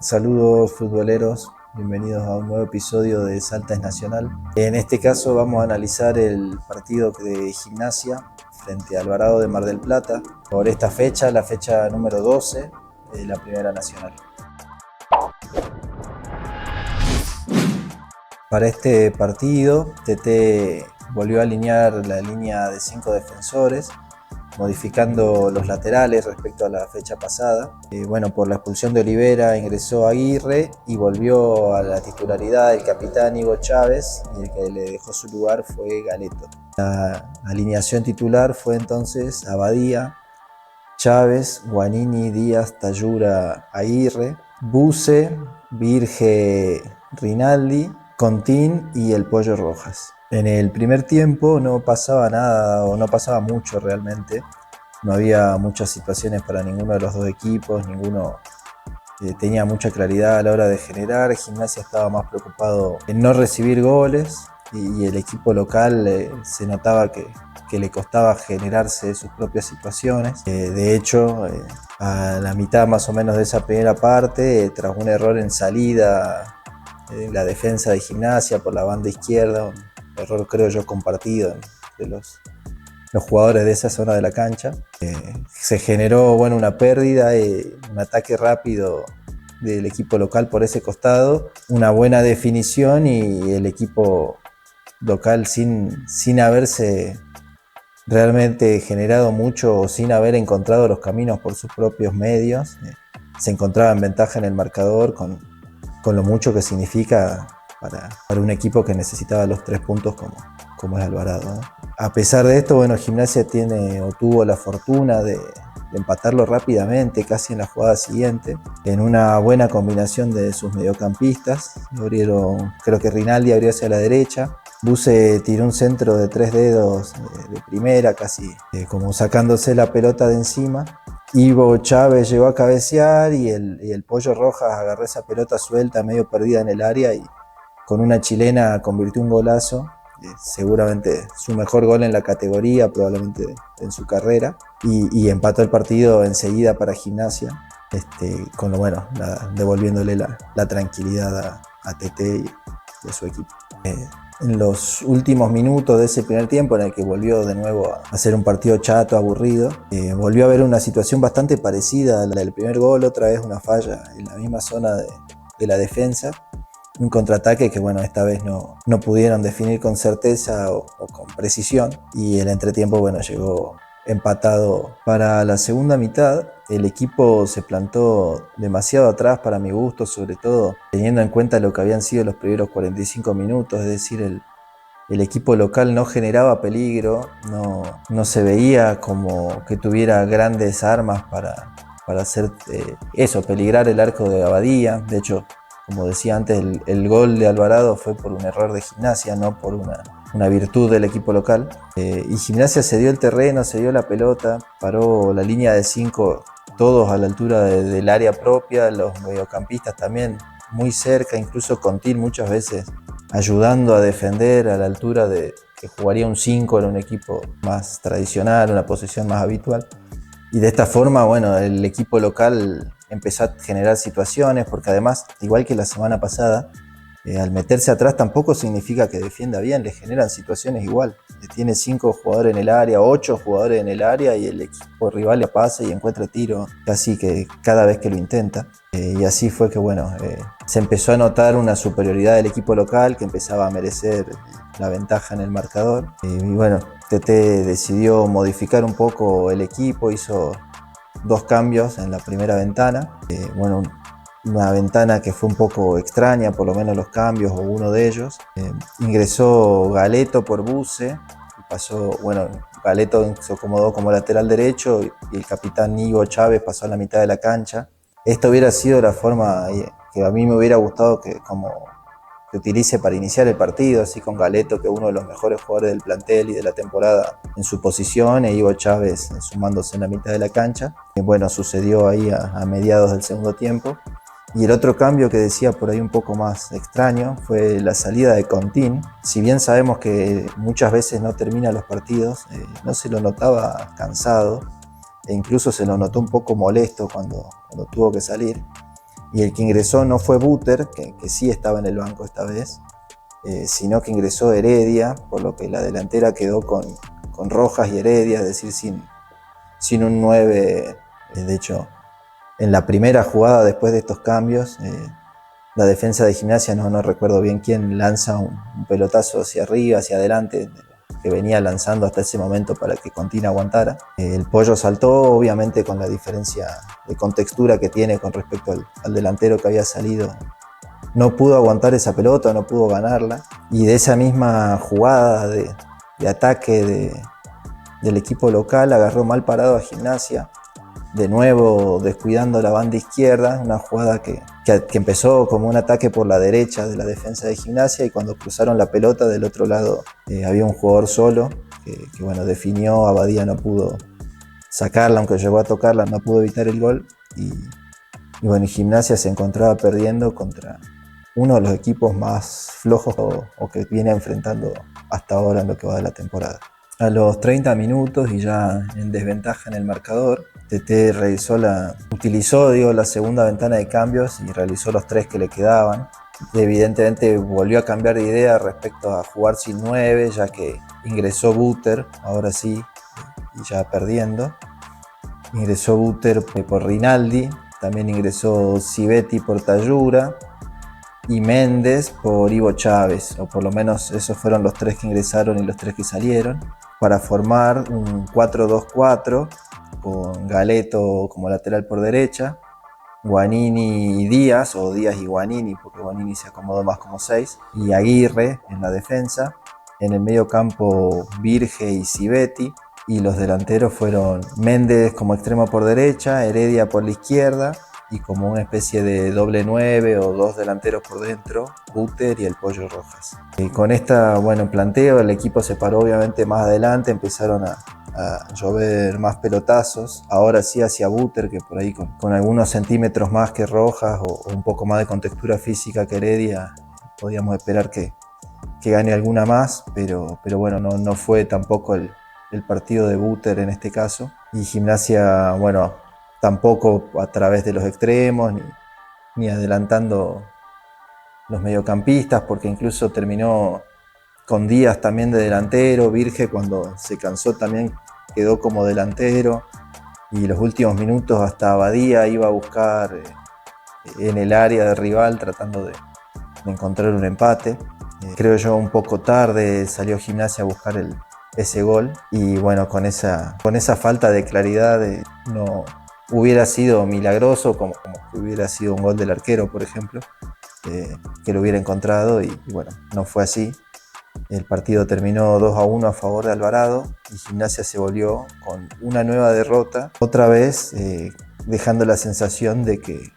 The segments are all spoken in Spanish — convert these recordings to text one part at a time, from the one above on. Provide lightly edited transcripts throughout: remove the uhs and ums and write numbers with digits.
Saludos futboleros, bienvenidos a un nuevo episodio de Salta es Nacional. En este caso vamos a analizar el partido de Gimnasia frente a Alvarado de Mar del Plata por esta fecha, la fecha número 12 de la Primera Nacional. Para este partido, TT volvió a alinear la línea de 5 defensores, modificando los laterales respecto a la fecha pasada. Por la expulsión de Olivera ingresó Aguirre y volvió a la titularidad el capitán Ivo Chávez, y el que le dejó su lugar fue Galeto. La alineación titular fue entonces Abadía, Chávez, Guanini, Díaz, Tayura, Aguirre, Buse, Virge, Rinaldi, Contín y el Pollo Rojas. En el primer tiempo no pasaba nada o no pasaba mucho realmente. No había muchas situaciones para ninguno de los dos equipos, ninguno tenía mucha claridad a la hora de generar. Gimnasia estaba más preocupado en no recibir goles y el equipo local se notaba que le costaba generarse sus propias situaciones. De hecho, a la mitad más o menos de esa primera parte, tras un error en salida en la defensa de Gimnasia por la banda izquierda, un error creo yo compartido entre los jugadores de esa zona de la cancha, se generó una pérdida, un ataque rápido del equipo local por ese costado, una buena definición y el equipo local sin haberse realmente generado mucho o sin haber encontrado los caminos por sus propios medios, se encontraba en ventaja en el marcador con lo mucho que significa para un equipo que necesitaba los 3 puntos como es Alvarado, ¿no? A pesar de esto, Gimnasia tuvo la fortuna de empatarlo rápidamente, casi en la jugada siguiente, en una buena combinación de sus mediocampistas. Creo que Rinaldi abrió hacia la derecha, Buse tiró un centro de 3 dedos de primera, casi como sacándose la pelota de encima. Ivo Chávez llegó a cabecear y el Pollo Rojas agarró esa pelota suelta, medio perdida en el área, y con una chilena convirtió un golazo, seguramente su mejor gol en la categoría, probablemente en su carrera, y empató el partido enseguida para Gimnasia, devolviéndole la tranquilidad a TT y a su equipo. En los últimos minutos de ese primer tiempo, en el que volvió de nuevo a hacer un partido chato, aburrido, volvió a haber una situación bastante parecida a la del primer gol, otra vez una falla en la misma zona de la defensa, un contraataque que esta vez no pudieron definir con certeza o con precisión, y el entretiempo llegó empatado. Para la segunda mitad el equipo se plantó demasiado atrás para mi gusto, sobre todo teniendo en cuenta lo que habían sido los primeros 45 minutos, es decir, el equipo local no generaba peligro, no se veía como que tuviera grandes armas para hacer peligrar el arco de Abadía. De hecho, como decía antes, el gol de Alvarado fue por un error de Gimnasia, no por una virtud del equipo local. Y Gimnasia se dio el terreno, se dio la pelota, paró la línea de 5 todos a la altura del área propia, los mediocampistas también muy cerca, incluso Contín muchas veces ayudando a defender a la altura de que jugaría un 5 en un equipo más tradicional, una posición más habitual. Y de esta forma, el equipo local empezó a generar situaciones, porque además, igual que la semana pasada, al meterse atrás tampoco significa que defienda bien, le generan situaciones igual. Tiene 5 jugadores en el área, 8 jugadores en el área, y el equipo rival le pasa y encuentra tiro casi que cada vez que lo intenta. Y así fue que se empezó a notar una superioridad del equipo local que empezaba a merecer la ventaja en el marcador. TT decidió modificar un poco el equipo, hizo 2 cambios en la primera ventana. Una ventana que fue un poco extraña, por lo menos los cambios, o uno de ellos. Ingresó Galeto por Buse, y pasó, Galeto se acomodó como lateral derecho y el capitán Ivo Chávez pasó a la mitad de la cancha. Esta hubiera sido la forma que a mí me hubiera gustado que utilice para iniciar el partido, así con Galeto, que es uno de los mejores jugadores del plantel y de la temporada, en su posición, e Ivo Chávez sumándose en la mitad de la cancha. Sucedió ahí a mediados del segundo tiempo. Y el otro cambio que decía por ahí un poco más extraño fue la salida de Contín. Si bien sabemos que muchas veces no termina los partidos, no se lo notaba cansado, e incluso se lo notó un poco molesto cuando tuvo que salir. y el que ingresó no fue Buter, que sí estaba en el banco esta vez, sino que ingresó Heredia, por lo que la delantera quedó con Rojas y Heredia, es decir, sin un 9. De hecho, en la primera jugada después de estos cambios, la defensa de Gimnasia, no recuerdo bien quién, lanza un pelotazo hacia arriba, hacia adelante, que venía lanzando hasta ese momento para que Contín aguantara. El Pollo saltó, obviamente con la diferencia de contextura que tiene con respecto al delantero que había salido. No pudo aguantar esa pelota, no pudo ganarla. Y de esa misma jugada de ataque del equipo local, agarró mal parado a Gimnasia, de nuevo descuidando la banda izquierda, una jugada que empezó como un ataque por la derecha de la defensa de Gimnasia, y cuando cruzaron la pelota del otro lado había un jugador solo que bueno, definió. Abadía no pudo sacarla, aunque llegó a tocarla, no pudo evitar el gol, y bueno, Gimnasia se encontraba perdiendo contra uno de los equipos más flojos o que viene enfrentando hasta ahora en lo que va de la temporada. A los 30 minutos y ya en desventaja en el marcador, TT utilizó la segunda ventana de cambios y realizó los 3 que le quedaban. Evidentemente volvió a cambiar de idea respecto a jugar sin 9, ya que ingresó Buter, ahora sí, y ya perdiendo. Ingresó Buter por Rinaldi, también ingresó Civetti por Tayura y Méndez por Ivo Chávez, o por lo menos esos fueron los 3 que ingresaron y los 3 que salieron, para formar un 4-2-4 con Galeto como lateral por derecha, Guanini y Díaz, o Díaz y Guanini, porque Guanini se acomodó más como 6, y Aguirre en la defensa. En el medio campo, Virge y Civetti, y los delanteros fueron Méndez como extremo por derecha, Heredia por la izquierda, y como una especie de doble 9 o 2 delanteros por dentro, Buter y el Pollo Rojas. Con planteo, el equipo se paró obviamente más adelante, empezaron a llover más pelotazos, ahora sí hacia Buter, que por ahí con algunos centímetros más que Rojas o un poco más de contextura física que Heredia, podíamos esperar que gane alguna más, pero bueno, no fue tampoco el partido de Buter en este caso, y Gimnasia, bueno, tampoco a través de los extremos ni adelantando los mediocampistas, porque incluso terminó con Díaz también de delantero. Virge, cuando se cansó, también quedó como delantero, y los últimos minutos hasta Abadía iba a buscar en el área del rival tratando de encontrar un empate. Creo yo un poco tarde salió Gimnasia a buscar ese gol, y bueno, con esa falta de claridad no hubiera sido milagroso como que hubiera sido un gol del arquero, por ejemplo, que lo hubiera encontrado, y bueno, no fue así. El partido terminó 2-1 a favor de Alvarado, y Gimnasia se volvió con una nueva derrota, otra vez dejando la sensación de que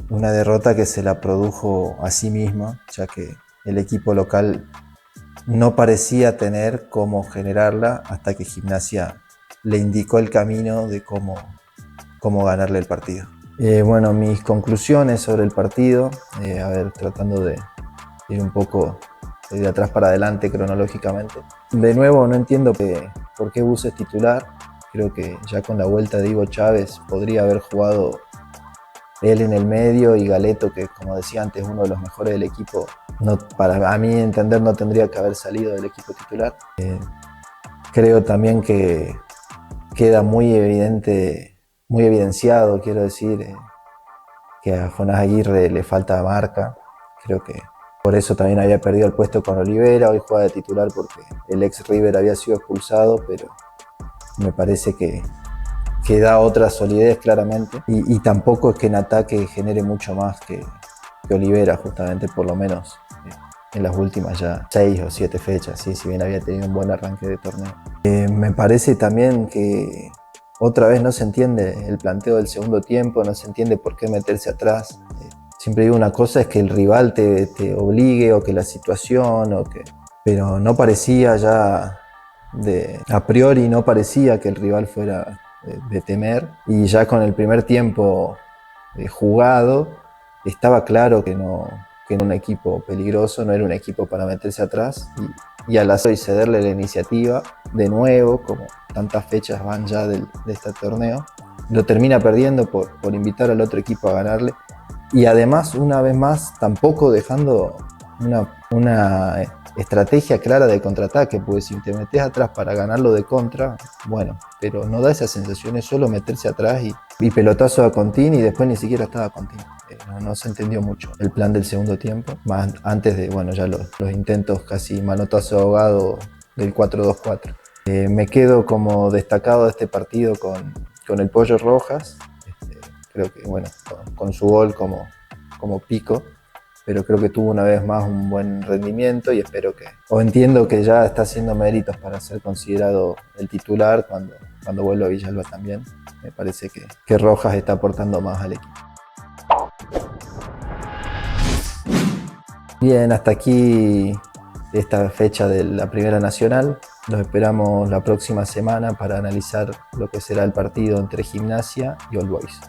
una derrota que se la produjo a sí misma, ya que el equipo local no parecía tener cómo generarla hasta que Gimnasia le indicó el camino de cómo ganarle el partido. Bueno, mis conclusiones sobre el partido, tratando de ir un poco de atrás para adelante cronológicamente. De nuevo, no entiendo por qué Bus es titular. Creo que ya con la vuelta de Ivo Chávez podría haber jugado él en el medio, y Galeto, que como decía antes, uno de los mejores del equipo, para a mí entender no tendría que haber salido del equipo titular. Creo también que queda muy evidenciado, quiero decir, que a Jonás Aguirre le falta marca. Creo que por eso también había perdido el puesto con Olivera. Hoy juega de titular porque el ex River había sido expulsado, pero me parece que da otra solidez claramente, y tampoco es que en ataque genere mucho más que Olivera, justamente, por lo menos en las últimas ya 6 o 7 fechas, ¿sí? Si bien había tenido un buen arranque de torneo. Me parece también que otra vez no se entiende el planteo del segundo tiempo, no se entiende por qué meterse atrás. Siempre digo, una cosa es que el rival te obligue, o que la situación, pero no parecía ya, a priori no parecía que el rival fuera de temer, y ya con el primer tiempo jugado estaba claro que no era un equipo peligroso, no era un equipo para meterse atrás, y al hacer y cederle la iniciativa de nuevo, como tantas fechas van ya de este torneo, lo termina perdiendo por invitar al otro equipo a ganarle, Y además, una vez más, tampoco dejando una estrategia clara de contraataque, porque si te metes atrás para ganarlo de contra, bueno, pero no da esa sensación, es solo meterse atrás y pelotazo a Contini y después ni siquiera estaba Contini. No se entendió mucho el plan del segundo tiempo, más antes de, bueno, ya los intentos casi manotazo ahogado del 4-2-4. Me quedo como destacado de este partido con el Pollo Rojas, creo que, bueno, con su gol como pico, pero creo que tuvo una vez más un buen rendimiento y espero entiendo que ya está haciendo méritos para ser considerado el titular cuando vuelva a Villalba también. Me parece que Rojas está aportando más al equipo. Bien, hasta aquí esta fecha de la Primera Nacional. Los esperamos la próxima semana para analizar lo que será el partido entre Gimnasia y All Boys.